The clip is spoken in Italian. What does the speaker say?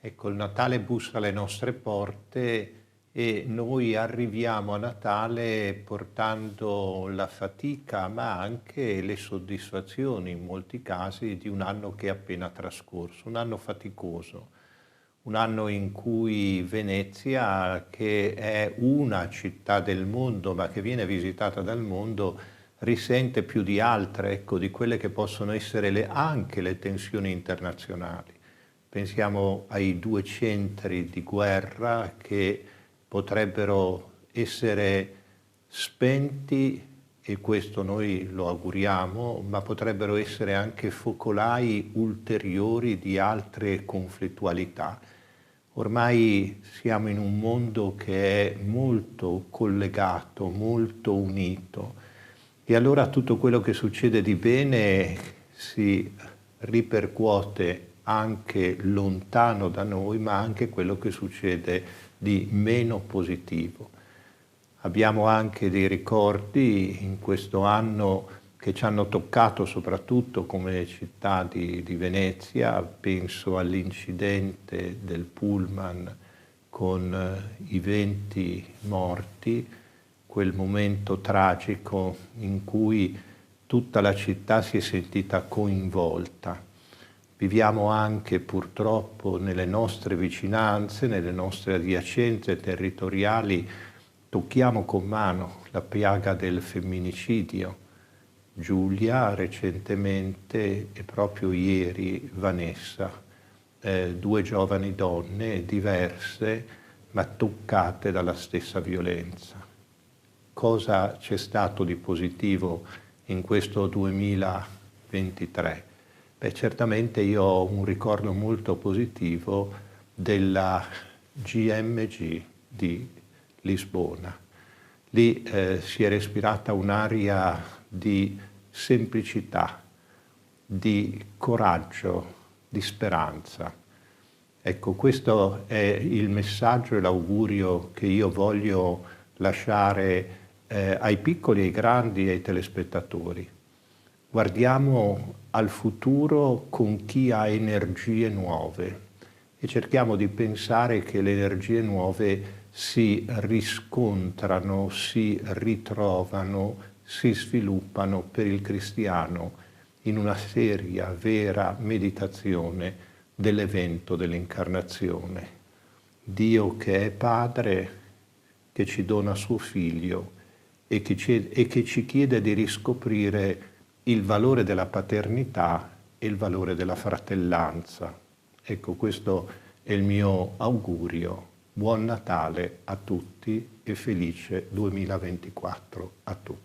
Ecco, il Natale bussa alle nostre porte e noi arriviamo a Natale portando la fatica, ma anche le soddisfazioni, in molti casi, di un anno che è appena trascorso, un anno faticoso, un anno in cui Venezia, che è una città del mondo, ma che viene visitata dal mondo, risente più di altre, ecco, di quelle che possono essere anche le tensioni internazionali. Pensiamo ai due centri di guerra che potrebbero essere spenti, e questo noi lo auguriamo, ma potrebbero essere anche focolai ulteriori di altre conflittualità. Ormai siamo in un mondo che è molto collegato, molto unito, e allora tutto quello che succede di bene si ripercuote anche lontano da noi, ma anche quello che succede di meno positivo. Abbiamo anche dei ricordi in questo anno che ci hanno toccato soprattutto come città di Venezia. Penso all'incidente del pullman con i 20 morti, quel momento tragico in cui tutta la città si è sentita coinvolta. Viviamo anche purtroppo nelle nostre vicinanze, nelle nostre adiacenze territoriali, tocchiamo con mano la piaga del femminicidio. Giulia recentemente e proprio ieri Vanessa, due giovani donne diverse ma toccate dalla stessa violenza. Cosa c'è stato di positivo in questo 2023? Beh, certamente io ho un ricordo molto positivo della GMG di Lisbona. Lì si è respirata un'aria di semplicità, di coraggio, di speranza. Ecco, questo è il messaggio e l'augurio che io voglio lasciare ai piccoli, ai grandi e ai telespettatori. Guardiamo al futuro con chi ha energie nuove e cerchiamo di pensare che le energie nuove si riscontrano, si ritrovano, si sviluppano per il cristiano in una seria, vera meditazione dell'evento dell'incarnazione. Dio che è Padre, che ci dona suo Figlio e che ci chiede di riscoprire il valore della paternità e il valore della fratellanza. Ecco, questo è il mio augurio. Buon Natale a tutti e felice 2024 a tutti.